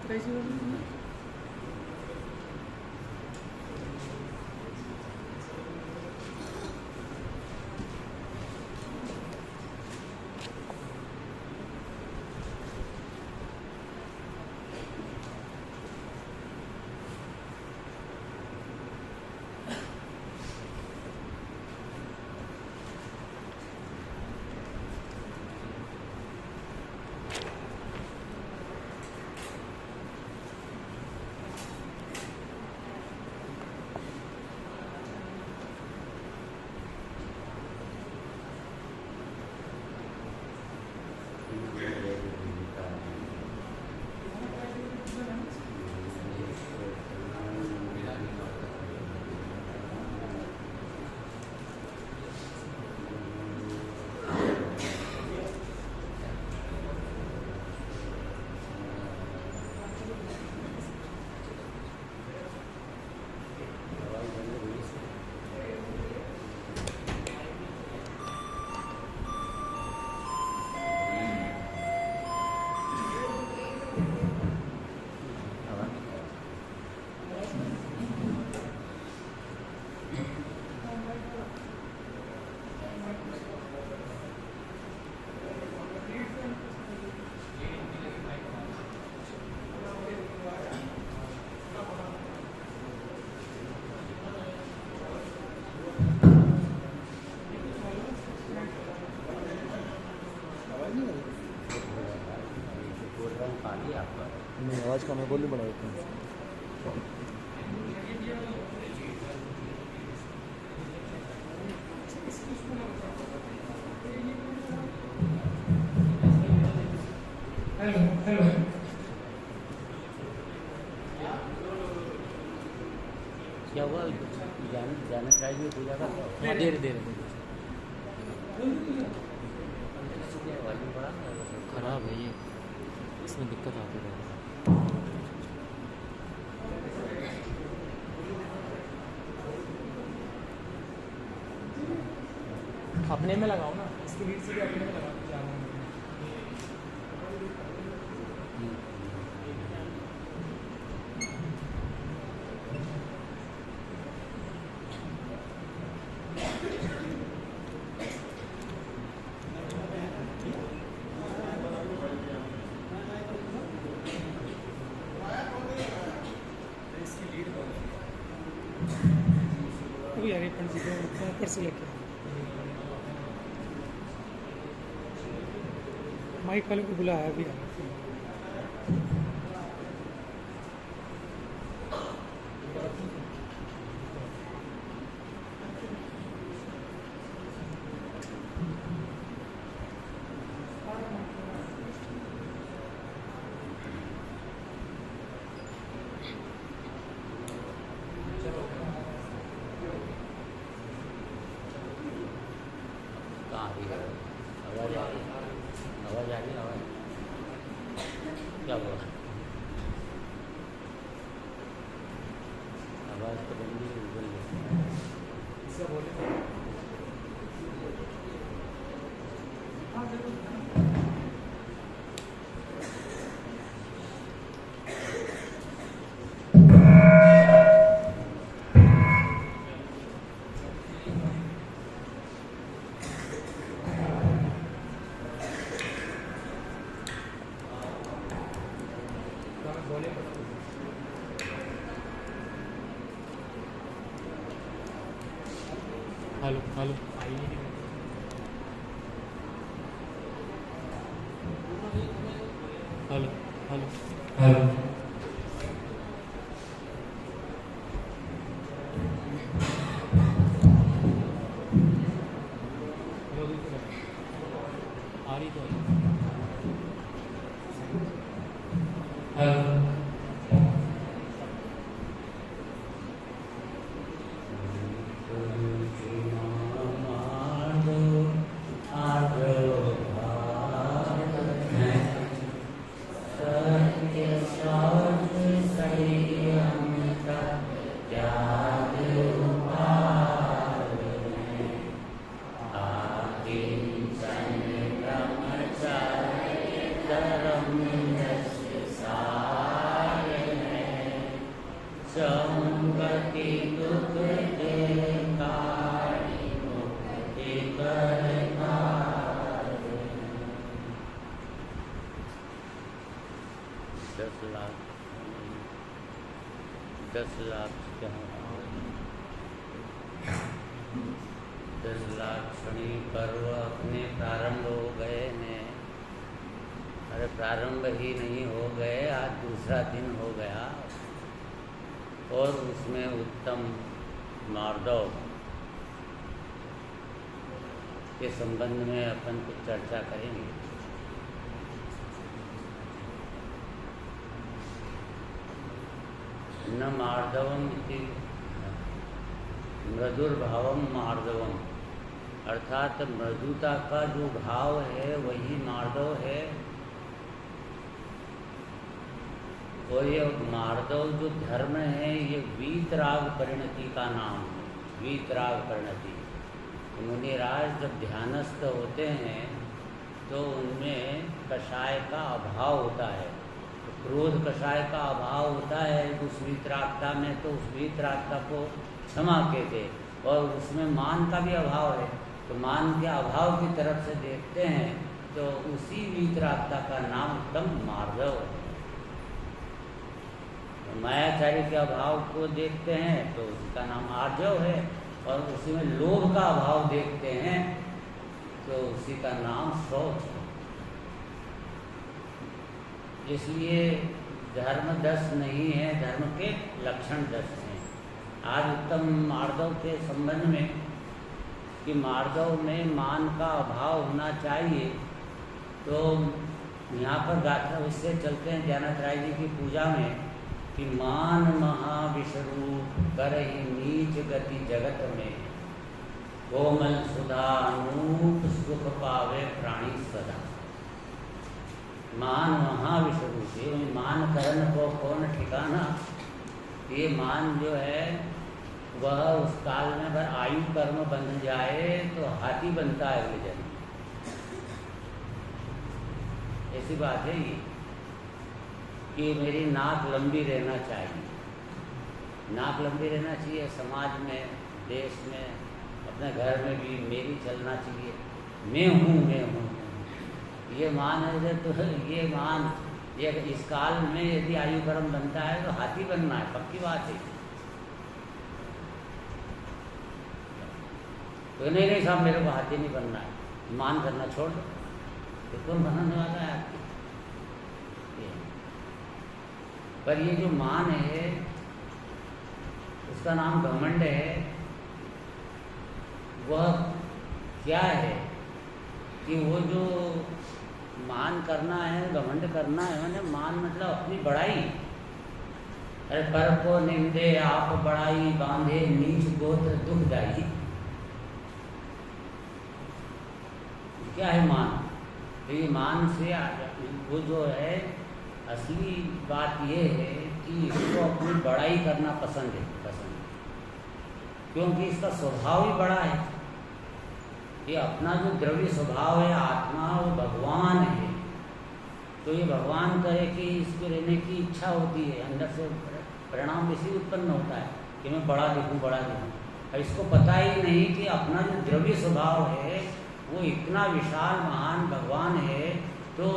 कैसी हो रही है? नहीं, आवाज़ कम है, वॉल्यूम बढ़ा देता हूँ। Hello hello. क्या हुआ? जाना चाहिए पूजा का? दे रहे खराब है ये, इसमें दिक्कत आती है। अपने में लगाओ ना, इसकी लीड से भी अपने में लगाओ। यार ये पंडित जी को ऊपर से लेके माइक वाले को बुलाया भी यार। आवाज़ आ रही है? आवाज़ क्या हुआ? आवाज़ तो बंद ही बोल hello hello hello hello hello. आ रही तो हेलो। गति दुख के कारी मुक्ति करता रे। 10 लाख क्या 10 लाख क्षणी पर्व अपने प्रारंभ हो गए ने। अरे प्रारंभ ही नहीं हो गए, आज दूसरा दिन हो गया और उसमें उत्तम मार्दव के संबंध में अपन कुछ चर्चा करेंगे। न मार्दवम इति मृदुर्भावम मार्दवम, अर्थात मृदुता का जो भाव है वही मार्दव है। और ये मार्दव जो धर्म है ये वीतराग परिणति का नाम है। वीतराग परिणति, मुनिराज जब ध्यानस्थ होते हैं तो उनमें कषाय का अभाव होता है, तो क्रोध कषाय का अभाव होता है उस वीतरागता में, तो उस वीतरागता को क्षमा कहते। और उसमें मान का भी अभाव है, तो मान के अभाव की तरफ से देखते हैं तो उसी वीतरागता का नाम उत्तम मार्दव है। तो मायाचारी के अभाव को देखते हैं तो उसका नाम आर्जव है, और उसी में लोभ का अभाव देखते हैं तो उसी का नाम शौच है। इसलिए धर्म 10 नहीं है, धर्म के लक्षण 10 हैं। आज उत्तम मार्दव के संबंध में कि मार्दव में मान का अभाव होना चाहिए, तो यहाँ पर गाथा उससे चलते हैं ज्ञानाथ राय जी की पूजा में कि मान महाविष्णु करहि नीच गति जगत में, कोमल सुधा अनूप सुख पावे प्राणी सदा। मान महाविष्णु से मान करण को कौन ठिकाना। ये मान जो है वह उस काल में अगर आयु कर्म बन जाए तो हाथी बनता है अगले जन्म। ऐसी बात है ये कि मेरी नाक लंबी रहना चाहिए, नाक लंबी रहना चाहिए, समाज में, देश में, अपने घर में भी मेरी चलना चाहिए। मैं हूँ ये मान है। तो ये मान ये इस काल में यदि आयु कर्म बनता है तो हाथी बनना है, पक्की बात है। तो नहीं साहब मेरे को हाथी नहीं बनना है, मान करना छोड़ दो, तो कौन बनाने वाला है आपकी। पर ये जो मान है उसका नाम घमंड है। वह क्या है कि वो जो मान करना है, घमंड करना है, मैंने मान मतलब अपनी बड़ाई। अरे पर को निंदे आप बड़ाई, बांधे नीच गोत्र दुखदाई। क्या है मान? तो ये मान से वो जो है असली बात ये है कि इसको अपनी बड़ाई करना पसंद है, क्योंकि इसका स्वभाव ही बड़ा है। ये अपना जो द्रव्य स्वभाव है आत्मा, वो भगवान है। तो ये भगवान कहे कि इसको रहने की इच्छा होती है, अंदर से परिणाम इसी उत्पन्न होता है कि मैं बड़ा दिखूं, बड़ा दिखूं। और इसको पता ही नहीं कि अपना जो द्रव्य स्वभाव है वो इतना विशाल महान भगवान है। तो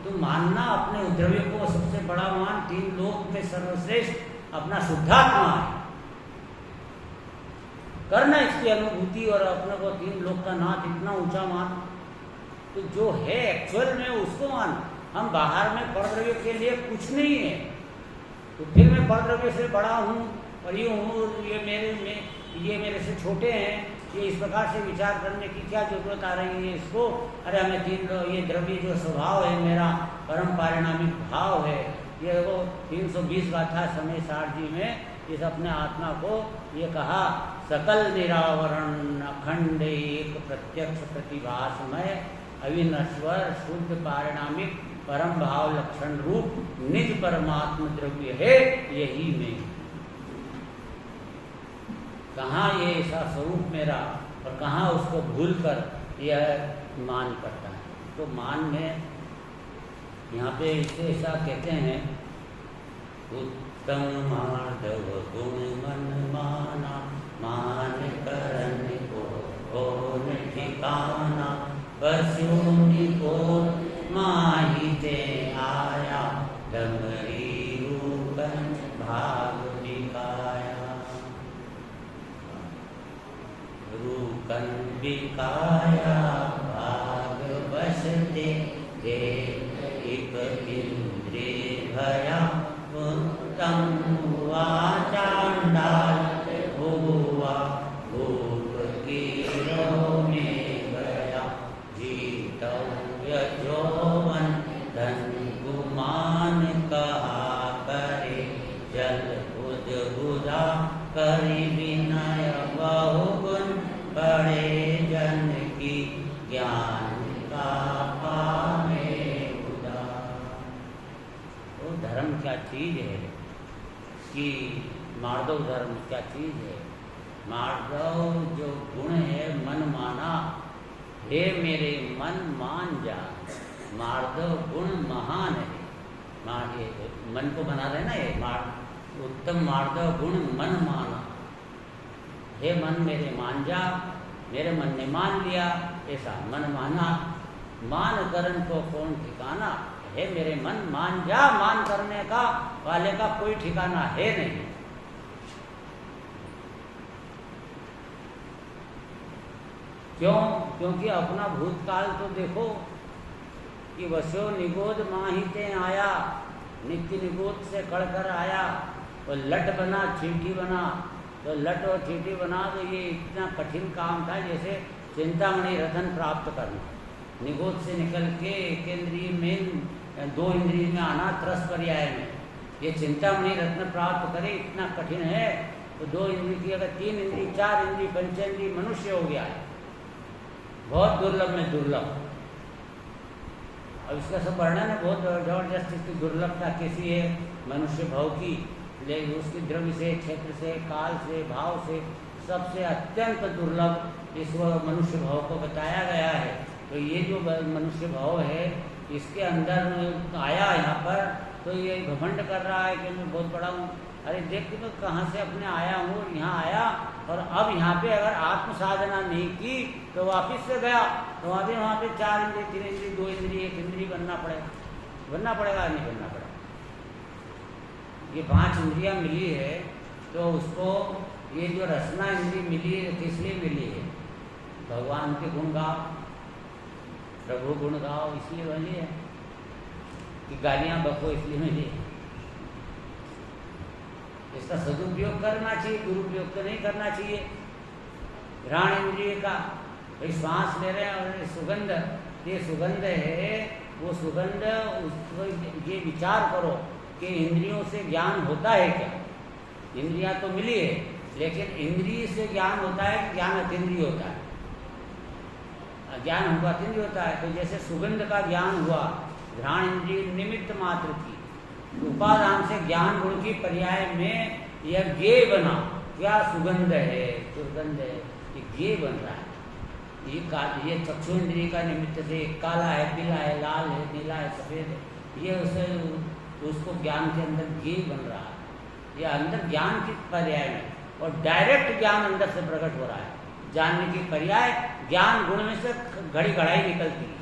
तुम मानना अपने द्रव्य को सबसे बड़ा मान, 3 लोक में सर्वश्रेष्ठ अपना शुद्धात्मा है, करना इसकी अनुभूति और अपने को 3 लोक का नाथ इतना ऊंचा मान। तो जो है एक्चुअल में उसको मान। हम बाहर में परद्रव्य के लिए कुछ नहीं है, तो फिर मैं परद्रव्य से बड़ा हूँ और ये हूँ, ये मेरे से छोटे हैं, ये इस प्रकार से विचार करने की क्या जरूरत आ रही है इसको। अरे हमें 3 ये द्रव्य जो स्वभाव है मेरा परम पारिणामिक भाव है, ये वो 320 गाथा समय सार जी में इस अपने आत्मा को ये कहा, सकल निरावरण अखंड एक प्रत्यक्ष प्रतिभासमय अविनश्वर शुद्ध पारिणामिक परम भाव लक्षण रूप निज परमात्म द्रव्य है यही में। कहाँ ये ऐसा स्वरूप मेरा और कहाँ उसको भूल कर यह मान करता है। तो मान में यहाँ पे इसे ऐसा कहते हैं उत्तम माधव गुण मन माना, मान करन को कौन ठिकाना, पशुनि को माही ते आया, डमरी रूपन भाग बिकाया। रूपन बिकाया भाग बस दे, एक इंद्रिय भया, उत्तम हुआ चांडाल, हुआ भूप की रो में गया, जीतव्य यौवन धन गुमान कहा करे, जल बुझा करी विनय बहुगुण, बड़े जन की ज्ञान का पावे उदार। वो धर्म क्या चीज है कि माधव धर्म क्या चीज है? माधव जो गुण है मन माना, हे मेरे मन मान जा। माधव गुण महान है, मन को बना रहे ना ये उत्तम माधव गुण मन माना, हे मन मेरे मान जा, मेरे मन ने मान लिया, ऐसा मन माना। मान करन को कौन ठिकाना, हे मेरे मन मान जा, मान करने का वाले का कोई ठिकाना है नहीं। क्यों? क्योंकि अपना भूतकाल तो देखो कि वसो निगोद माहिते आया, नित्य निगोद से कड़कर आया, तो लट बना चींटी बना, तो लट और चींटी बना तो ये इतना कठिन काम था जैसे चिंतामणि रतन प्राप्त करना। निगोद से निकल के एक इंद्रिय में दो इंद्रिय में आना, त्रस पर्याय में ये चिंतामणि रत्न प्राप्त करे इतना कठिन है। तो दो इंद्रिय की अगर तीन इंद्रिय, चार इंद्रिय, पंचेंद्रिय मनुष्य हो गया है, बहुत दुर्लभ में दुर्लभ। अब इसका सब वर्णन है बहुत जबरदस्त, इसकी दुर्लभता कैसी है मनुष्य भाव की, लेकिन उसकी द्रव्य से, क्षेत्र से, काल से, भाव से सबसे अत्यंत दुर्लभ इस मनुष्य भाव को बताया गया है। तो ये जो मनुष्य भाव है इसके अंदर आया यहाँ पर, तो ये घमंड कर रहा है कि मैं बहुत बड़ा हूँ। अरे देख तो कहाँ से अपने आया हूँ, यहाँ आया और अब यहाँ पे अगर आत्म साधना नहीं की तो वापिस से गया, तो वहाँ पे चार इंद्रिय, तीन इंद्रिय, दो इंद्रिय, एक इंद्रिय बनना पड़ेगा, नहीं बनना पड़ेगा। ये पांच इंद्रियाँ मिली है तो उसको ये जो रसना इंद्रिय मिली है किस लिए मिली है? भगवान के गुण गाओ, प्रभु गुण गाओ, इसलिए मिली है कि गालियाँ बको इसलिए मिली है। इसका सदुपयोग करना चाहिए, दुरुपयोग तो नहीं करना चाहिए। घ्राण इंद्रिय का भाई श्वास ले रहे हैं और सुगंध, ये सुगंध है, वो सुगंध उसको ये विचार करो कि इंद्रियों से ज्ञान होता है क्या? इंद्रियां तो मिली है लेकिन इंद्रिय से ज्ञान होता है कि ज्ञान अतीन्द्रिय होता है? ज्ञान हमको अतीन्द्रिय होता है। तो जैसे सुगंध का ज्ञान हुआ, घ्राण इंद्रिय निमित्त मात्र की, उपादान से ज्ञान गुण की पर्याय में यह ज्ञेय बना। क्या सुगंध है, दुर्गंध है, ये ज्ञेय बन रहा है। ये चक्षु इंद्रिय का निमित्त से काला है, पीला है, लाल है, नीला है, सफेद है, ये उसे उसको ज्ञान के अंदर ज्ञेय बन रहा है। ये अंदर ज्ञान की पर्याय में, और डायरेक्ट ज्ञान अंदर से प्रकट हो रहा है। जानने की पर्याय ज्ञान गुण में से घड़ी घड़ाई निकलती है।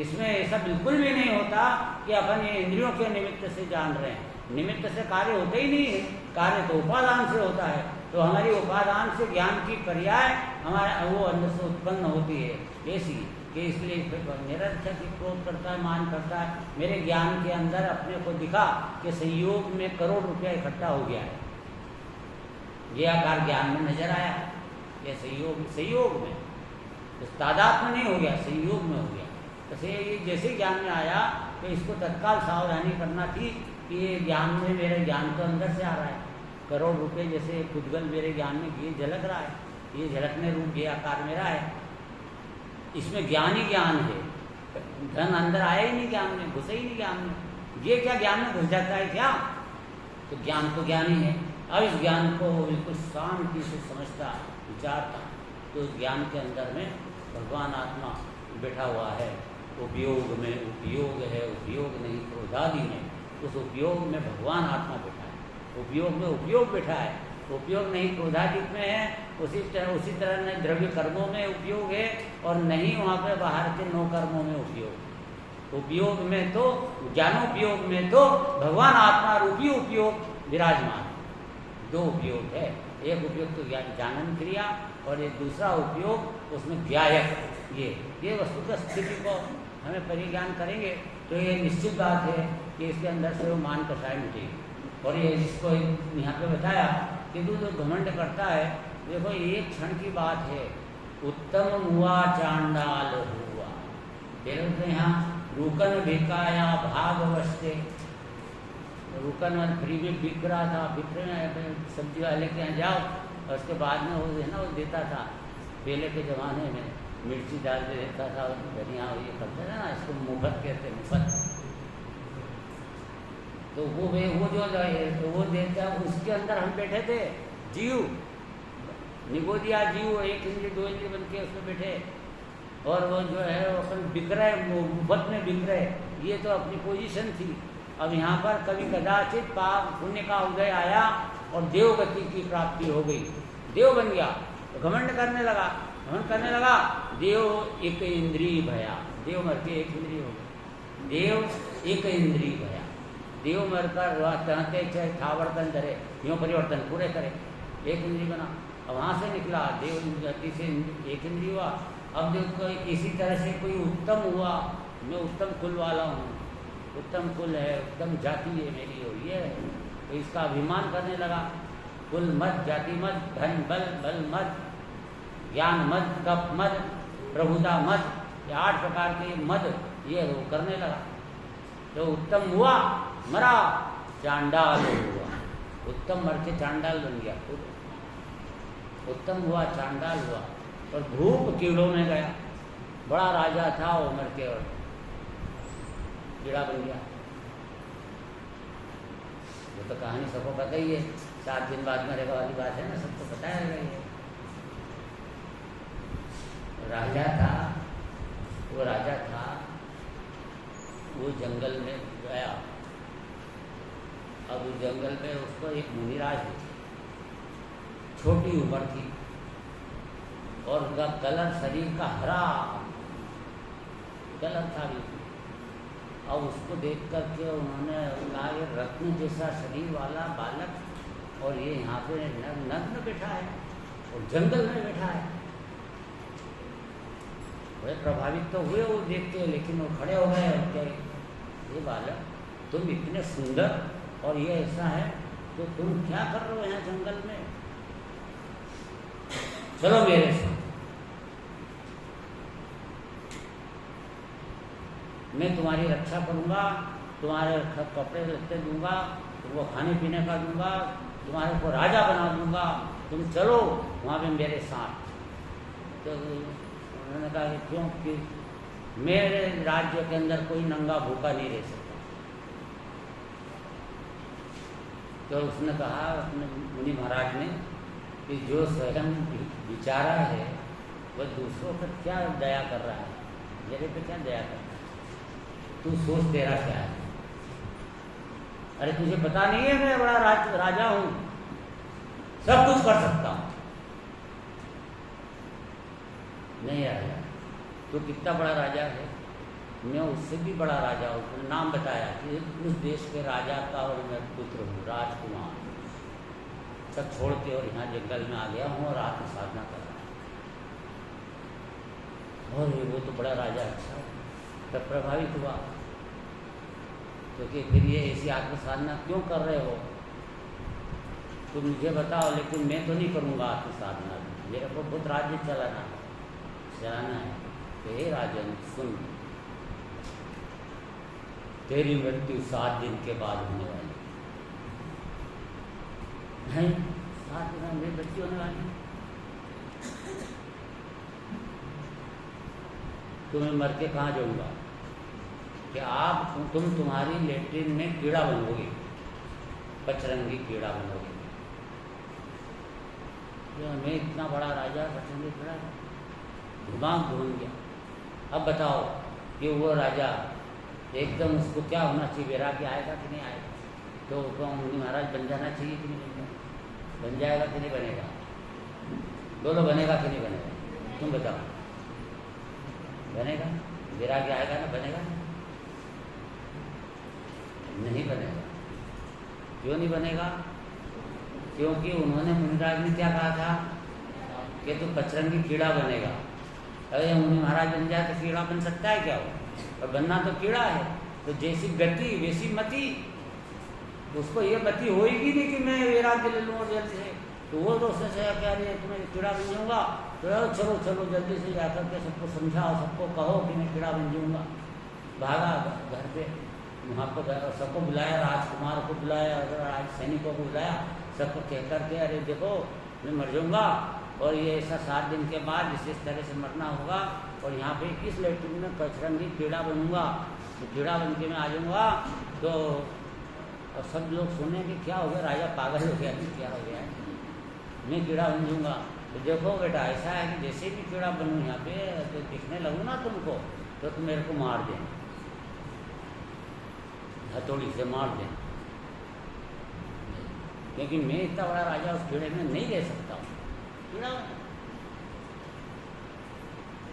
इसमें ऐसा बिल्कुल भी नहीं होता कि अपन ये इंद्रियों के निमित्त से जान रहे हैं। निमित्त से कार्य होते ही नहीं है, कार्य तो उपादान से होता है। तो हमारी उपादान से ज्ञान की पर्याय हमारे वो अंदर से उत्पन्न होती है ऐसी कि इसलिए निरर्थक क्रोध करता है, मान करता है। मेरे ज्ञान के अंदर अपने को दिखा कि संयोग में करोड़ रुपया इकट्ठा हो गया है, ये आकार ज्ञान में नजर आया। ये संयोग में तादाद में नहीं हो गया, संयोग में हो गया। तो ये जैसे ज्ञान में आया तो इसको तत्काल सावधानी करना थी कि ये ज्ञान में, मेरे ज्ञान तो अंदर से आ रहा है। करोड़ रुपए जैसे खुदगल मेरे ज्ञान में ये झलक रहा है, ये झलकने रूप ये आकार मेरा है, इसमें ज्ञान ही ज्ञान है। धन अंदर आया ही नहीं ज्ञान में, घुसे ही नहीं ज्ञान में। ये क्या ज्ञान में घुस जाता है क्या? तो ज्ञान तो ज्ञान ही है। अब इस ज्ञान को बिल्कुल शांति से समझता, विचारता, तो ज्ञान के अंदर में भगवान आत्मा बैठा हुआ है। उपयोग में उपयोग है, उपयोग नहीं क्रोधादि में। उस उपयोग में भगवान आत्मा बैठा है, उपयोग में उपयोग बैठा है। उपयोग नहीं क्रोधादि में है, उसी तरह नहीं द्रव्य कर्मों में उपयोग है और नहीं वहाँ पे बाहर के 9 कर्मों में उपयोग। उपयोग में तो ज्ञानोपयोग में तो भगवान आत्मा रूपी उपयोग विराजमान। 2 उपयोग है, एक उपयोग तो जानन क्रिया और एक दूसरा उपयोग उसमें व्यायक। ये वस्तु का स्थिति को हमें परिज्ञान करेंगे तो ये निश्चित बात है कि इसके अंदर से वो मान कषाय मिटेगी। और ये जिसको यहाँ पे बताया कि जो घमंड करता है, देखो एक क्षण की बात है, उत्तम हुआ चांडाल हुआ। फिर यहाँ रुकन भिकाया भागवस्ते, रुकन फ्री में बिक रहा था, बिक रहे सब्जी वाले के यहाँ जाओ, और उसके बाद में वो है ना वो देता था। पहले के ज़माने में मिर्ची डाल के देता था, धनिया ये करते थे ना, इसको मुफ्त कहते, मुफ्त। तो वो जो वो देता, उसके अंदर हम बैठे थे, जीव निगोदिया जीव, 1 इंद्री 2 इंद्री बन के उसमें बैठे, और वो जो है वो अपन बिक रहे, मुफ्त में बिक रहे। ये तो अपनी पोजीशन थी। अब यहाँ पर कभी कदाचित पाप पुण्य का उदय आया और देवगति की प्राप्ति हो गई, देव बन गया, तो घमंड करने लगा। देव 1 इंद्रिय भया, देव मर के 1 इंद्रिय हो गया। देव 1 इंद्रिय भया, देव मरकर कहते चाहे थावर्तन करे, यूँ परिवर्तन पूरे करे, 1 इंद्रिय बना। अब वहाँ से निकला देव गति से 1 इंद्रिय हुआ। अब देखो इसी तरह से कोई उत्तम हुआ, मैं उत्तम कुल वाला हूँ, उत्तम कुल है, उत्तम जाति है मेरी, हो ये है, तो इसका अभिमान करने लगा। कुल मत, जाति मत, धन बल, बल मत, ज्ञान मत, कप मत, प्रभुता मत, ये 8 प्रकार के मद ये वो करने लगा। तो उत्तम हुआ, मरा, चांडाल हुआ। उत्तम मर के चांडाल बन गया, उत्तम हुआ चांडाल हुआ, और धूप कीड़ों में गया। बड़ा राजा था वो, मर के और कीड़ा बन गया। वो तो कहानी सबको पता ही है, 7 दिन बाद मरेगा वाली बात है ना, सबको पता है। राजा था, वो जंगल में गया। अब उस जंगल में उसको एक मुनिराज दिखे, छोटी उम्र थी, और उनका कलर शरीर का हरा कलर था भी। अब उसको देख करके उन्होंने कहा ये रत्न जैसा शरीर वाला बालक, और ये यहाँ पे नग्न बैठा है और जंगल में बैठा है। बड़े प्रभावित तो हुए वो देख के, लेकिन वो खड़े हो गए और क्या, ये बालक तुम इतने सुंदर और ये ऐसा है, तो तुम क्या कर रहे हो यहाँ जंगल में, चलो मेरे साथ, मैं तुम्हारी रक्षा करूँगा, तुम्हारे कपड़े लत्ते दूंगा, तुमको खाने पीने का दूंगा, तुम्हारे को राजा बना दूंगा, तुम चलो वहाँ पे मेरे साथ। तो उन्होंने कहा कि क्यों, कि मेरे राज्य के अंदर कोई नंगा भूखा नहीं रह सकता। तो उसने कहा अपने मुनि महाराज ने कि जो स्वयं विचारा है वह दूसरों पर क्या दया कर रहा है, मेरे पे क्या दया कर रहा है, तू सोच तेरा क्या है। अरे तुझे पता नहीं है मैं बड़ा राजा हूँ, सब कुछ कर सकता हूँ। नहीं राजा, तो कितना बड़ा राजा है, मैं उससे भी बड़ा राजा हूँ। नाम बताया कि उस देश के राजा का और मैं पुत्र हूँ, राजकुमार। सब छोड़ के और यहाँ जंगल में आ गया हूँ और आत्म साधना कर रहा हूँ। और वो तो बड़ा राजा, अच्छा तब प्रभावित हुआ। क्योंकि फिर ये ऐसी आत्म साधना क्यों कर रहे हो, तुम मुझे बताओ, लेकिन मैं तो नहीं करूँगा आत्म साधना, मेरे को बहुत राज्य चलाना है। तो हे राजन सुन, तेरी मृत्यु 7 दिन के बाद होने वाली है। 7 दिन में मेरी मृत्यु होने वाली, तो मैं मर के कहाँ जाऊँगा, कि आप तुम्हारी लेट्रिन में कीड़ा बनोगे, पचरंगी कीड़ा बनोगे। मैं इतना बड़ा राजा, पचरंगी कीड़ा, दिमाग घूम गया। अब बताओ कि वो राजा एकदम उसको क्या होना चाहिए, वैराग्य आएगा कि नहीं आएगा, तो मुनि महाराज बन जाना चाहिए कि नहीं बन जाएगा कि नहीं बनेगा, बोलो बनेगा कि नहीं बनेगा, तुम बताओ, बनेगा, वैराग्य आएगा ना, बनेगा नहीं बनेगा। क्यों नहीं बनेगा? क्योंकि उन्होंने मुनिराज ने क्या कहा था कि तू पचरंगी कीड़ा बनेगा। अरे मुनि महाराज बन जाए तो कीड़ा बन सकता है क्या वो, और बनना तो कीड़ा है। तो जैसी गति वैसी मति, उसको ये मति होएगी नहीं कि मैं वैराग्य ले लूँ और जल्दी से, तो वो तो उसने कहा क्या नहीं तुम्हें कीड़ा बन जाऊँगा, तो चलो चलो जल्दी से जाकर के सबको समझाओ, सबको कहो कि मैं कीड़ा बन जाऊँगा। भागा घर पे, वहाँ पर सबको बुलाया, राजकुमार को बुलाया, राज सैनिकों को बुलाया, सबको कह करके अरे देखो मैं मर जाऊँगा और ये ऐसा 7 दिन के बाद इस तरह से मरना होगा, और यहाँ पे इस लैट्रिन में पचरंगी कीड़ा बनूंगा, तो कीड़ा बन के मैं आ जाऊँगा। तो और सब लोग सुने कि क्या हो गया, राजा पागल हो गया, क्या हो गया, मैं कीड़ा बन जाऊँगा। तो देखो बेटा ऐसा है कि जैसे भी कीड़ा बनूँ यहाँ पे तो दिखने लगूँ ना तुमको, तो तुम मेरे को मार दें, हथौड़ी से मार दें, क्योंकि मैं इतना बड़ा राजा उस कीड़े में नहीं रह सकता हूँ, कीड़ा।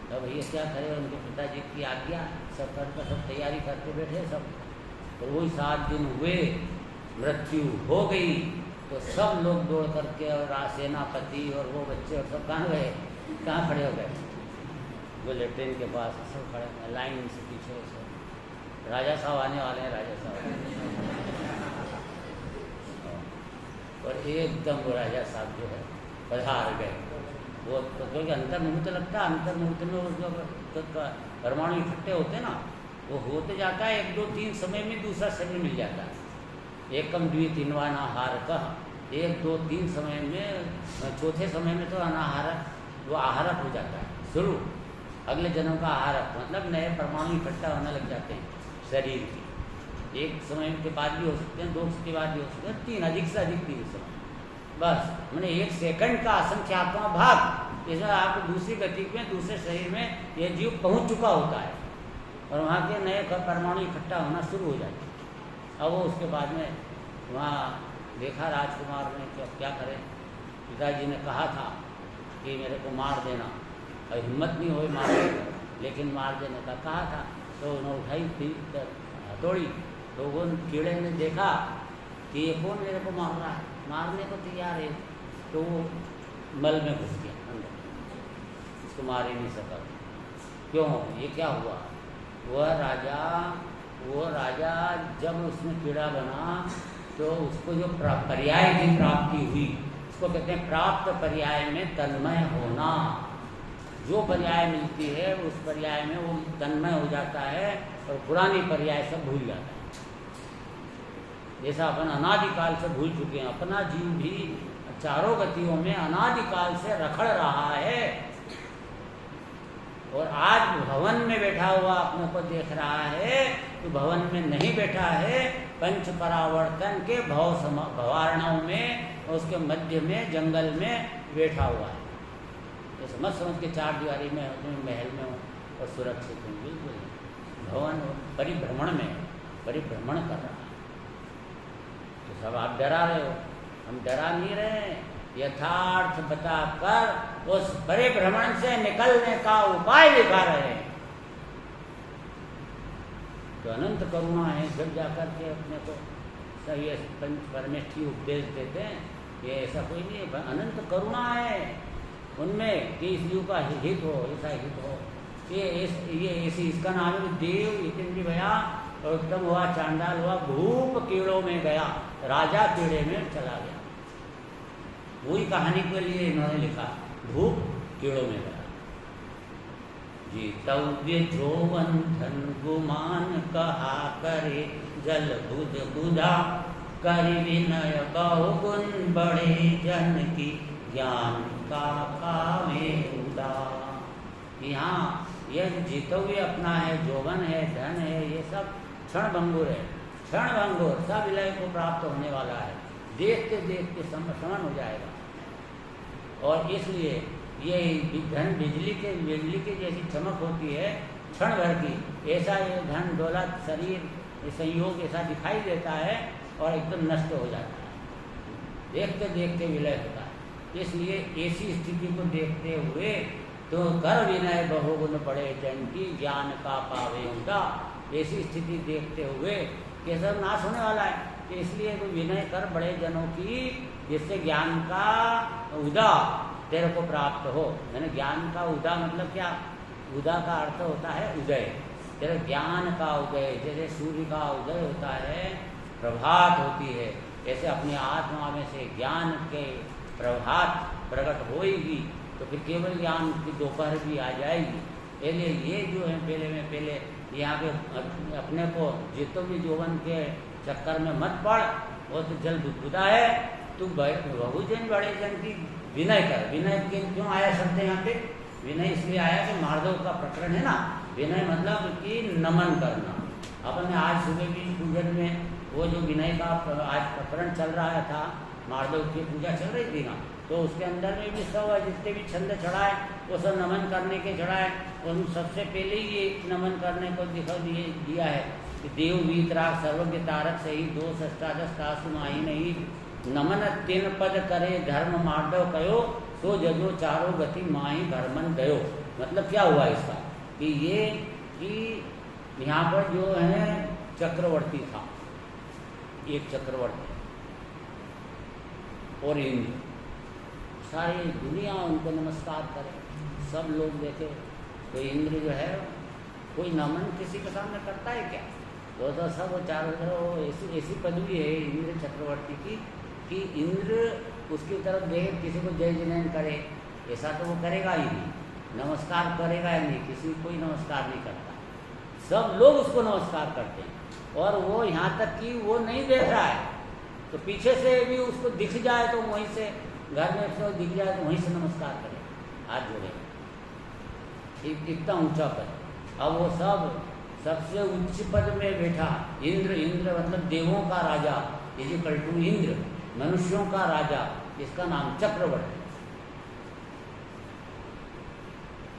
तब भैया क्या करे, उनके पिताजी की आज्ञा, सब कर सब तैयारी करके बैठे सब। तो वही 7 दिन हुए, मृत्यु हो गई, तो सब लोग दौड़ करके और सेनापति और वो बच्चे और सब कहाँ गए, कहाँ खड़े हो गए, वो लेट्रिन के पास सब खड़े लाइन से पीछे से। राजा साहब आने वाले हैं, राजा साहब। और एकदम वो राजा साहब जो है पधार गए। वो तो क्योंकि अंतर्मुहूर्त लगता है, अंतर्मुहूर्त में वो जो परमाणु इकट्ठे होते हैं ना, वो होते जाता है 1 2 3 समय में दूसरा शरीर मिल जाता है। एकम द्वि तीनवाना हारकः, 1 2 3 समय में, चौथे समय में तो अनाहारक, वो आहारक हो जाता है शुरू, अगले जन्म का आहारक, मतलब नए परमाणु इकट्ठा होने लग जाते हैं शरीर की। 1 समय के बाद भी हो सकते हैं, 2 के बाद भी हो सकते हैं, 3 अधिक से अधिक 3 समय, बस मैंने 1 सेकंड का असंख्यात्मा भाग, इसमें आपको दूसरी गति में दूसरे शरीर में ये जीव पहुंच चुका होता है, और वहाँ के नए परमाणु इकट्ठा होना शुरू हो जाते हैं। अब वो उसके बाद में वहाँ देखा राजकुमार ने कि अब क्या करें, पिताजी ने कहा था कि मेरे को मार देना, और हिम्मत नहीं हुई मारने की, लेकिन मार देने का कहा था। तो उन्होंने उठाई थी हथौड़ी, तो वो कीड़े ने देखा कि ये कौन मेरे को मार रहा है, मारने को तैयार है, तो वो मल में घुस गया अंदर, उसको मार ही नहीं सका। क्यों, ये क्या हुआ, वो राजा जब उसमें कीड़ा बना तो उसको जो पर्याय की प्राप्ति हुई, उसको कहते हैं प्राप्त पर्याय में तन्मय होना। जो पर्याय मिलती है उस पर्याय में वो तन्मय हो जाता है, और पुरानी पर्याय सब भूल जाता है। जैसा अपन अनादिकाल से भूल चुके हैं, अपना जीव भी चारों गतियों में अनादिकाल से रखड़ रहा है, और आज भवन में बैठा हुआ अपने को देख रहा है, तो भवन में नहीं बैठा है, पंच परावर्तन के भवारणों में, उसके मध्य में जंगल में बैठा हुआ है। तो समझ के 4 दीवारी में महल में हो और सुरक्षित हूँ, बिल्कुल भवन परिभ्रमण में परिभ्रमण कर रहा है। तो सब आप डरा रहे हो, हम डरा नहीं रहे, यथार्थ बताकर उस परिभ्रमण से निकलने का उपाय दिखा रहे हैं। तो अनंत करुणा है, जब जाकर के अपने को सही परमेष्ठी उपदेश देते हैं, ये ऐसा कोई नहीं है, अनंत करुणा है उनमें कि इस जीव का हित हो, ऐसा हित हो। ये ऐसी, इसका नाम है देव इतनी भया, और उत्तम हुआ चांडाल हुआ, भूप कीड़ों में गया, राजा कीड़े में चला गया। वही कहानी के लिए इन्होंने लिखा, भूप कीड़ों में गया। जीतव्य जोवन धन गुमान कहा करे, जल बुध बुधा कर विनय बहुगुण बड़े, जन की ज्ञान का कामे उदा। यहाँ यह जीतव्य अपना है, जोवन है, धन है, ये सब क्षण भंगुर है, क्षण भंगुर, सब विलय को प्राप्त होने वाला है, देखते देखते समन हो जाएगा। और इसलिए ये धन बिजली के जैसी चमक होती है, क्षण भर की, ऐसा ये धन दौलत शरीर ये संयोग ऐसा दिखाई देता है और एकदम नष्ट हो जाता है, देखते देखते विलय होता है। इसलिए ऐसी स्थिति को देखते हुए तो कर विनय बहुगुण बड़े जन की ज्ञान का पावे उदा। ऐसी स्थिति देखते हुए कि सब नाश होने वाला है, कि इसलिए तो विनय कर बड़े जनों की, जिससे ज्ञान का उदा तेरे को प्राप्त हो। यानी ज्ञान का उदा मतलब क्या? उदा का अर्थ होता है उदय, तेरे ज्ञान का उदय। जैसे सूर्य का उदय होता है, प्रभात होती है, ऐसे अपनी आत्मा में से ज्ञान के प्रभात प्रकट होएगी तो फिर केवल ज्ञान की दोपहर भी आ जाएगी। इसलिए ये जो है पहले यहाँ पे अपने को जितो भी जोवन के चक्कर में मत पड़, वो तो जल बुदबुदा है। तू बहुजन बड़े जन की विनय कर। विनय क्यों आया शब्द यहाँ पे? विनय इसलिए आया कि मार्दव का प्रकरण है ना। विनय मतलब कि नमन करना। अपन ने आज सुबह भी पूजन में वो जो विनय का आज प्रकरण चल रहा था, मार्दव की पूजा चल रही थी ना, तो उसके अंदर में भी सब जितने भी छंद चढ़ाए वो सब नमन करने के चढ़ाए। उन सबसे पहले ही ये नमन करने को दिया है कि देव वीतराग सर्वज्ञ तारक सही दो अष्टादश तासु माही नहीं नमन तीन पद करे धर्म मार्दव कयो सो जजो चारों गति माही धर्मन गयो। मतलब क्या हुआ इसका कि ये कि यहाँ पर जो है चक्रवर्ती था, एक चक्रवर्ती और इंद्र, सारी दुनिया उनको नमस्कार करे, सब लोग देखे। तो इंद्र जो है कोई नमन किसी के सामने करता है क्या? वो तो सब चारों तरफ ऐसी पदवी है इंद्र चक्रवर्ती की कि इंद्र उसकी तरफ देखे, किसी को जय जयन करे, ऐसा तो वो करेगा ही नहीं, नमस्कार करेगा ही नहीं, किसी को कोई नमस्कार नहीं करता। सब लोग उसको नमस्कार करते हैं और वो यहाँ तक कि वो नहीं देख रहा है तो पीछे से भी उसको दिख जाए तो वहीं से, घर में से दिख जाए तो वहीं से नमस्कार करे, हाथ जोड़े। इतना ऊंचा पद। अब वो सबसे उच्च पद में बैठा इंद्र। इंद्र मतलब देवों का राजा, ये जो कल्टू इंद्र मनुष्यों का राजा, इसका नाम चक्रवर्ती।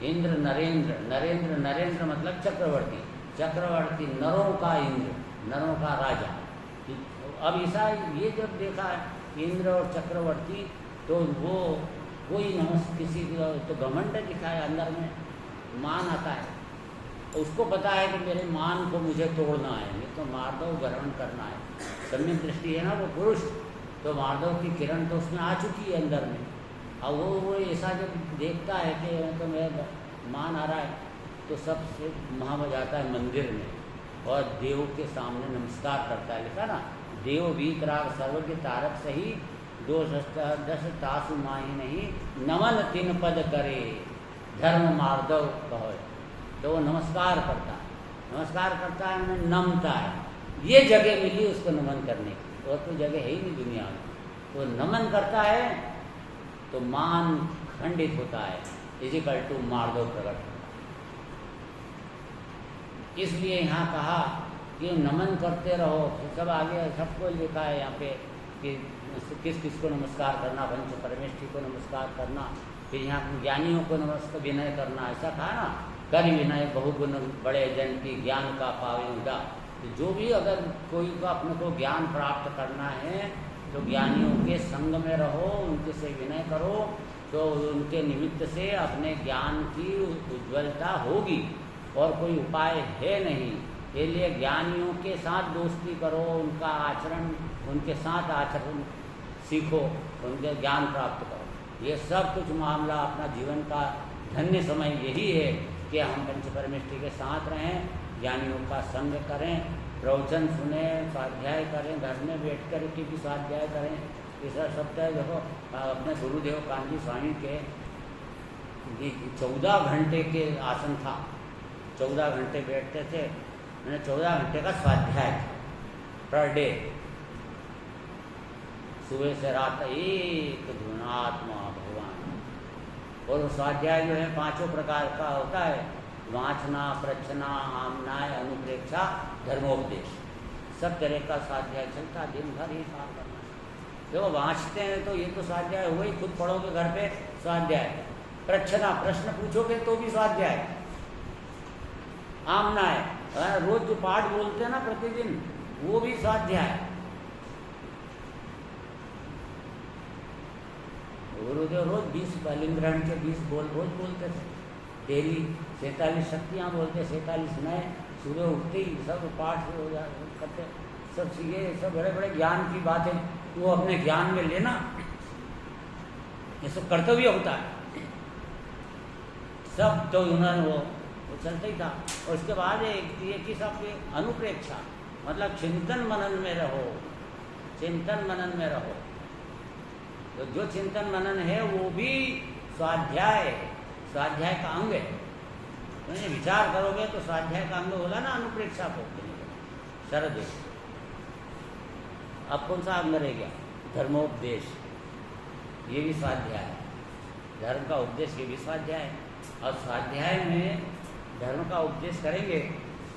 इंद्र नरेंद्र, नरेंद्र मतलब चक्रवर्ती, चक्रवर्ती नरों का इंद्र, नरों का राजा। अब ऐसा ये जब देखा इंद्र और चक्रवर्ती तो वो कोई किसी तो घमंड दिखाए, अंदर में मान आता है, उसको पता है कि मेरे मान को मुझे तोड़ना है, नहीं तो मार्दव ग्रहण करना है। सम्यक दृष्टि है ना वो पुरुष, तो मार्दव की किरण तो उसमें आ चुकी है अंदर में। अब वो ऐसा जब देखता है कि तो मेरा मान आ रहा है तो सबसे वहाँ जाता है मंदिर में और देव के सामने नमस्कार करता है। लिखा ना, देव वीतराग सर्वज्ञ तारक सही दो दस तासु माही नहीं नमन तीन पद करे धर्म मार्दव कहो। तो वो नमस्कार करता है, नमता है। ये जगह मिली उसको नमन करने की, और कोई जगह है ही नहीं दुनिया में। तो नमन करता है तो मान खंडित होता है, इजिकल टू मार्दव प्रकट होता है। इसलिए यहाँ कहा कि नमन करते रहो। सब आगे सबको लिखा है यहाँ पे कि किस किस को नमस्कार करना, पंच परमेष्ठी को नमस्कार करना, फिर यहाँ ज्ञानियों को नमस्कार विनय करना, ऐसा कहा ना। कर विनय बहुगुण बड़े जन की ज्ञान का पावे उदा। तो जो भी अगर कोई को अपने को ज्ञान प्राप्त करना है तो ज्ञानियों के संग में रहो, उनके से विनय करो, तो उनके निमित्त से अपने ज्ञान की उज्ज्वलता होगी। और कोई उपाय है नहीं। इसलिए ज्ञानियों के साथ दोस्ती करो, उनका आचरण, उनके साथ आचरण सीखो, उनके ज्ञान प्राप्त करो। ये सब कुछ मामला अपना जीवन का धन्य समय यही है कि हम पंच परमेष्ठी के साथ रहें, ज्ञानियों का संग करें, प्रवचन सुने, स्वाध्याय करें, घर में बैठ कर के भी स्वाध्याय करें। ऐसा शब्द है। देखो अपने गुरुदेव कांजी स्वामी के 14 घंटे के आसन था, 14 घंटे बैठते थे। मैंने 14 घंटे का स्वाध्याय पर डे, सुबह से रात एक धुनात्मा भगवान। और स्वाध्याय जो है 5 प्रकार का होता है, वांछना, प्रच्छना, आमनाय, अनुप्रेक्षा, धर्मोपदेश। सब तरह का स्वाध्याय चलता, दिन भर ही काम करना। देखो वांचते हैं तो ये तो स्वाध्याय हुआ ही, खुद पढ़ोगे घर पे स्वाध्याय। प्रच्छना, प्रश्न पूछोगे तो भी स्वाध्याय। आमना है। रोज जो पाठ बोलते हैं ना प्रतिदिन, वो भी स्वाध्याय। गुरुदेव रोज 20 लिंग ग्रहण के 20 बोलते थे। डेली 47 शक्तियाँ बोलते, 47 नए। सुबह उठते ही सब पाठ करते, सब सीखे, सब बड़े बड़े ज्ञान की बातें वो अपने ज्ञान में लेना, ये सब कर्तव्य होता है। सब तो उन्होंने वो चलता ही था। और उसके बाद एक ही सब अनुप्रेक्षा, मतलब चिंतन मनन में रहो, चिंतन मनन में रहो। तो जो चिंतन मनन है वो भी स्वाध्याय, स्वाध्याय का अंग है। तो विचार करोगे तो स्वाध्याय का अंग होला ना अनुप्रेक्षा को, शरद। अब कौन सा अंग रह गया? धर्मोपदेश, ये भी स्वाध्याय है। धर्म का उपदेश ये भी स्वाध्याय है। और स्वाध्याय में धर्म का उपदेश करेंगे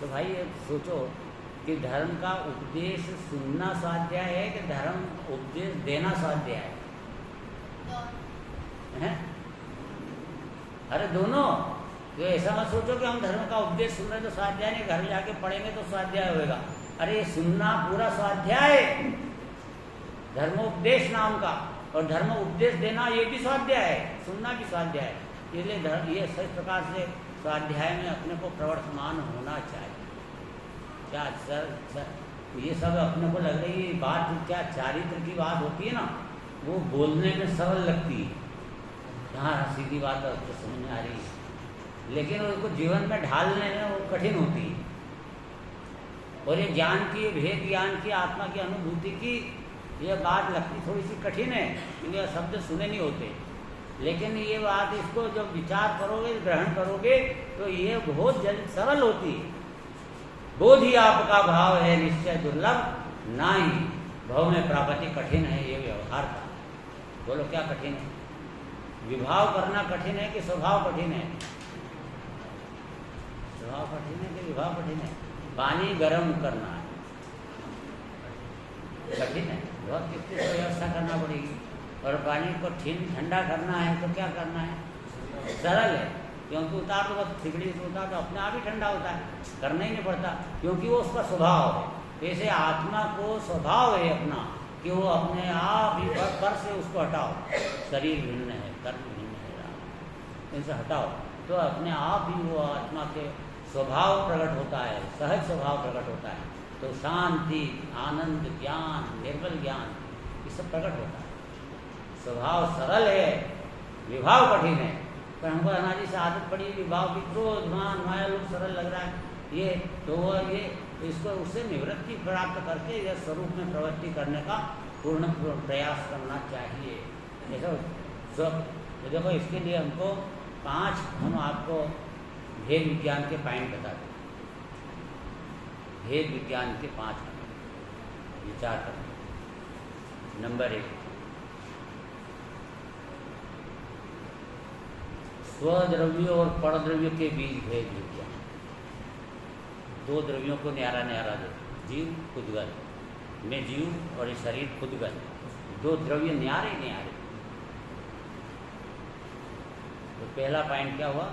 तो भाई ये सोचो कि धर्म का उपदेश सुनना स्वाध्याय है कि धर्म उपदेश देना स्वाध्याय है? अरे दोनों। तो ऐसा मत सोचो कि हम धर्म का उपदेश सुन रहे तो स्वाध्याय नहीं, घर जाके पढ़ेंगे तो स्वाध्याय होएगा। अरे ये सुनना पूरा स्वाध्याय है, धर्मोपदेश नाम का। और धर्म उपदेश देना ये भी स्वाध्याय है, सुनना भी स्वाध्याय है। इसलिए धर्म ये इस प्रकार से स्वाध्याय में अपने को प्रवर्तमान होना चाहिए। क्या सर ये सब अपने को लग रही है बात, क्या चारित्र की बात होती है ना, वो बोलने में सरल लगती है। हाँ सीधी बात तो समझ में आ रही है, लेकिन उसको जीवन में ढालने में वो कठिन होती है। और ये ज्ञान की, भेद ज्ञान की, आत्मा की अनुभूति की ये बात लगती थोड़ी सी कठिन है, क्योंकि ये शब्द सुने नहीं होते। लेकिन ये बात, इसको जब विचार करोगे, ग्रहण करोगे, तो ये बहुत जल्द सरल होती है। बोध ही आपका भाव है निश्चय दुर्लभ नाही, भाव में प्राप्ति कठिन है ये व्यवहार का। बोलो क्या कठिन है? विभाव करना कठिन है कि स्वभाव कठिन है? स्वभाव कठिन है कि विभाव कठिन है? पानी गर्म करना है कठिन है, बहुत कितनी व्यवस्था करना पड़ेगी। और पानी को ठंडा करना है तो क्या करना है? सरल है, क्योंकि उतार तो बस ठिकड़ी से उतार तो अपने आप ही ठंडा होता है, करना ही नहीं पड़ता, क्योंकि वो उसका स्वभाव है। ऐसे आत्मा को स्वभाव है अपना कि वो अपने आप ही पर से उसको हटाओ। शरीर भिन्न है, कर्म भिन्न है, इनसे हटाओ तो अपने आप ही वो आत्मा के स्वभाव प्रकट होता है, सहज स्वभाव प्रकट होता है। तो शांति, आनंद, ज्ञान, निर्मल ज्ञान, ये सब प्रकट होता है। स्वभाव सरल है, विभाव कठिन है। पर हमको अनादि से आदत पड़ी विभाव की, क्रोध, मान, माया लोग सरल लग रहा है ये, तो ये इसको उससे निवृत्ति प्राप्त करके यह स्वरूप में प्रवृत्ति करने का पूर्ण प्रयास करना चाहिए। ऐसा सब देखो, इसके लिए हमको 5 हम आपको भेद विज्ञान के पॉइंट बताते हैं। भेद विज्ञान के 5 विचार करते। नंबर 1, स्वद्रव्य और परद्रव्य के बीच भेद विज्ञान। 2 द्रव्यों को न्यारा न्यारा दे, जीव खुदगल, मैं जीव और ये शरीर खुदगल, 2 द्रव्य न्यारे न्यारे। तो पहला पॉइंट क्या हुआ?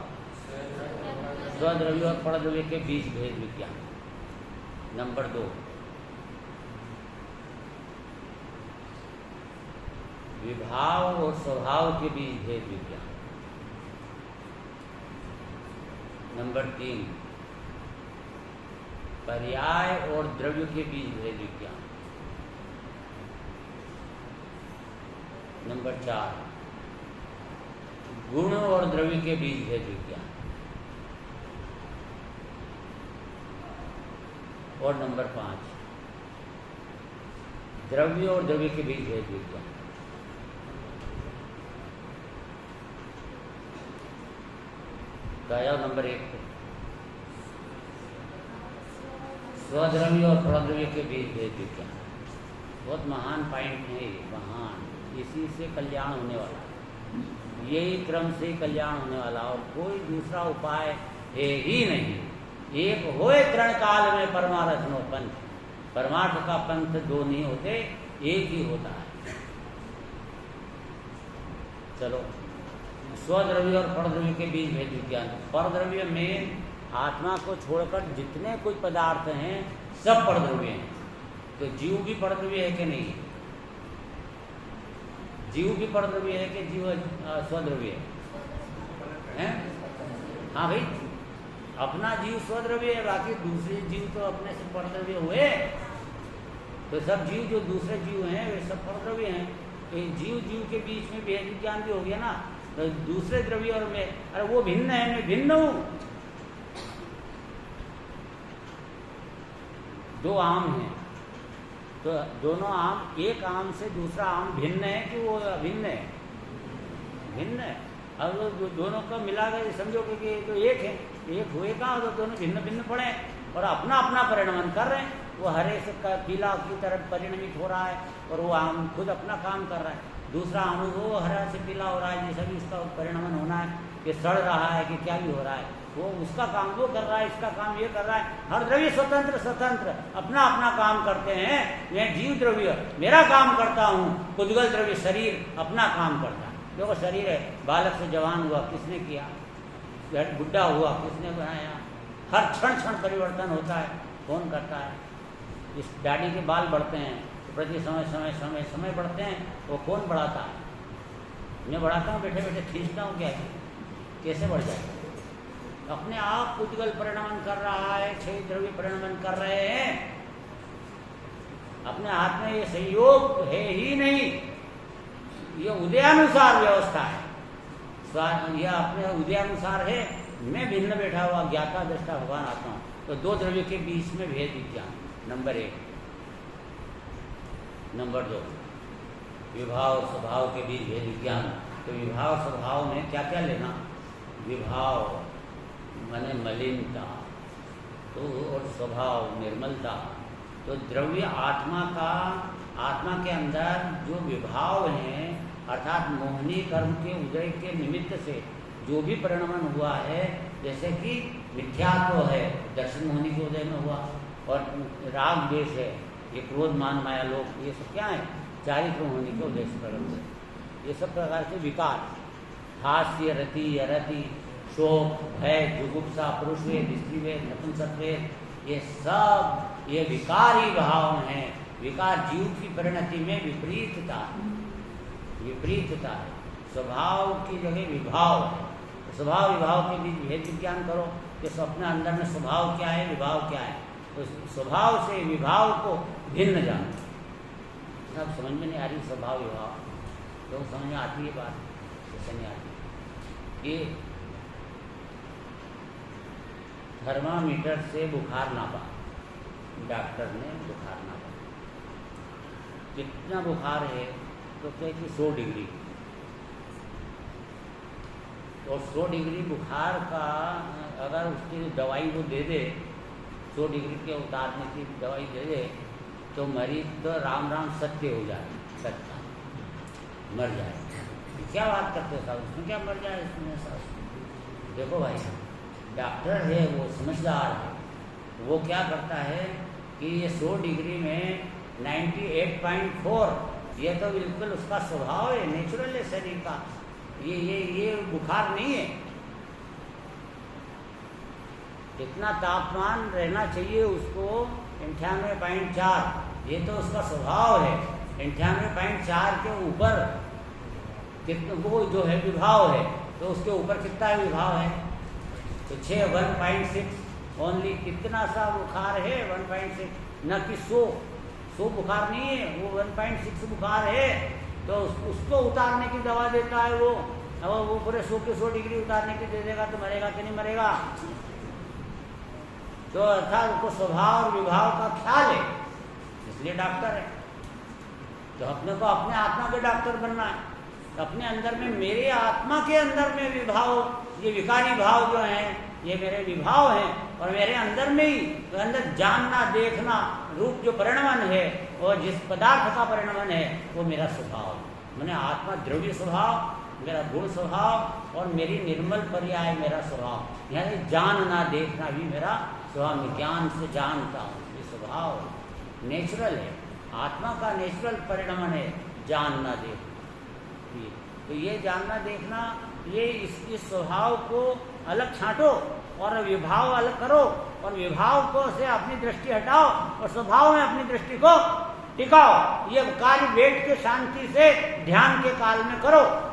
स्वद्रव्य और परद्रव्य के बीच भेद विज्ञान। नंबर 2, विभाव और स्वभाव के बीच भेद विज्ञान। नंबर 3, पर्याय और द्रव्य के बीच भेद विज्ञान। नंबर 4, गुण और द्रव्य के बीच भेद विज्ञान। और नंबर 5, द्रव्य और द्रव्य के बीच भेद विज्ञान। तो आया नंबर 1 पे, स्वद्रव्य और परद्रव्य के बीच भेद विज्ञान। बहुत महान पॉइंट है ये, महान। इसी से कल्याण होने वाला, यही क्रम से कल्याण होने वाला, और कोई दूसरा उपाय है ही नहीं। एक होए तरण काल में परमार्थ नो पंथ, परमार्थ का पंथ 2 नहीं होते, एक ही होता है। चलो, स्वद्रव्य और परद्रव्य के बीच भेद विज्ञान। परद्रव्य में आत्मा को छोड़कर जितने कोई पदार्थ हैं सब परद्रव्य हैं। तो जीव भी परद्रव्य है कि नहीं? जीव भी परद्रव्य है कि जीव स्वद्रव्य है? हाँ भाई, अपना जीव स्वद्रव्य है, बाकी दूसरे जीव तो अपने से परद्रव्य हुए। तो सब जीव जो दूसरे जीव हैं वे सब परद्रव्य हैं। तो जीव जीव के बीच में भेद विज्ञान भी हो गया ना। तो दूसरे द्रव्य और मैं, अरे वो भिन्न है, मैं भिन्न हूं। दो आम हैं, तो दोनों आम, एक आम से दूसरा आम भिन्न है कि वो अभिन्न है? भिन्न है। अब दोनों को मिला कर समझोगे कि तो एक है, एक हुए कहाँ, तो दोनों भिन्न भिन्न पड़े और अपना अपना परिणमन कर रहे हैं। वो हरे से पीला की तरह परिणमित हो रहा है और वो आम खुद अपना काम कर रहा है। दूसरा आम वो हरा से पीला हो रहा है, जैसा भी उसका परिणमन होना है, कि सड़ रहा है कि क्या भी हो रहा है, वो उसका काम वो कर रहा है, इसका काम ये कर रहा है। हर द्रव्य स्वतंत्र स्वतंत्र अपना अपना काम करते हैं। मैं जीव द्रव्य मेरा काम करता हूँ, पुद्गल द्रव्य शरीर अपना काम करता है। देखो शरीर है, बालक से जवान हुआ किसने किया? बुढ़ा हुआ किसने बनाया? हर क्षण क्षण परिवर्तन होता है, कौन करता है? इस दाढ़ी के बाल बढ़ते हैं तो प्रति समय समय समय समय बढ़ते हैं, वो कौन बढ़ाता है? मैं बढ़ाता हूँ, बैठे बैठे खींचता हूँ, क्या कैसे बढ़ जाए? अपने आप पुद्गल परिणमन कर रहा है, छह द्रव्य परिणमन कर रहे हैं। अपने हाथ में ये संयोग है ही नहीं, ये उदयानुसार व्यवस्था है। यह अपने उदयानुसार है। मैं भिन्न बैठा हुआ ज्ञाता दृष्टा भगवान आता हूँ। तो दो द्रव्य के बीच में भेद विज्ञान नंबर 1। नंबर 2, विभाव स्वभाव के बीच भेद विज्ञान। तो विभाव स्वभाव में क्या क्या लेना? विभाव माने मलिनता, तो और स्वभाव निर्मलता। तो द्रव्य आत्मा का, आत्मा के अंदर जो विभाव हैं, अर्थात मोहनी कर्म के उदय के निमित्त से जो भी परिणमन हुआ है, जैसे कि मिथ्यात्व है, दर्शन मोहनी के उदय में हुआ, और राग द्वेष है, ये क्रोध मान माया लोभ, ये सब क्या है? चारित्र मोहनी के उदय से प्रकट हुए। ये सब प्रकार के विकार, हास्य, रति, अरति, शोक, भय, जुगुप्सा, पुरुषवेद, स्त्रीवेद, नपुंसकवेद, ये सब ये विकारी भाव हैं। विकार जीव की परिणति में विपरीतता है, विपरीतता है। स्वभाव की जगह विभाव है। स्वभाव विभाव के बीच भेद विज्ञान करो कि अपने अंदर में स्वभाव क्या है, विभाव क्या है। तो स्वभाव से विभाव को भिन्न जानो। सब समझ में नहीं आ रही स्वभाव विभाव, तो समझ में आती है बात, कैसे नहीं आती? ये थर्मामीटर से बुखार नापा, डॉक्टर ने बुखार नापा, कितना बुखार है? तो क्या कि 100 डिग्री। और 100 डिग्री बुखार का अगर उसकी दवाई वो दे दे, 100 डिग्री के उतारने की दवाई दे दे, तो मरीज तो राम राम सत्य हो जाए, सत्य मर जाए। क्या बात करते साहब, उसमें क्या मर जाए? इसमें साहब देखो भाई, डॉक्टर है वो समझदार है, वो क्या करता है कि ये 100 डिग्री में 98.4, ये तो बिल्कुल उसका स्वभाव है, नेचुरल है शरीर का। ये बुखार नहीं है। इतना तापमान रहना चाहिए उसको 98.4, ये तो उसका स्वभाव है। 98.4 के ऊपर कितना वो जो है विभाव है, तो उसके ऊपर कितना विभाव है? तो 1.6 ओनली, कितना सा बुखार है? 1.6, न कि 100 बुखार नहीं है, वो 1.6 बुखार है। तो उसको उतारने की दवा देता है वो। अब वो पूरे 100 के 100 डिग्री उतारने की दे देगा तो मरेगा कि नहीं मरेगा? तो अर्थात उसको स्वभाव और विभाव का ख्याल है, इसलिए डॉक्टर है। तो अपने को अपने आत्मा के डॉक्टर बनना है। तो अपने अंदर में, मेरे आत्मा के अंदर में विभाव, ये विकारी भाव जो हैं, ये मेरे विभाव हैं। और मेरे अंदर में ही, तो अंदर जानना, देखना, रूप जो परिणमन है, और जिस पदार्थ का परिणमन है, वो मेरा स्वभाव है। मैंने आत्मा द्रव्य स्वभाव, मेरा गुण स्वभाव, और मेरी निर्मल पर्याय मेरा स्वभाव। यानी जानना देखना भी मेरा स्वभाव। मैं ज्ञान से जानता हूँ, ये स्वभाव नेचुरल है। आत्मा का नेचुरल परिणमन है जानना देखना। तो ये जानना देखना, ये इस स्वभाव को अलग छांटो और विभाव अलग करो और विभाव को से अपनी दृष्टि हटाओ और स्वभाव में अपनी दृष्टि को टिकाओ। ये कार्य बैठ के शांति से ध्यान के काल में करो। तो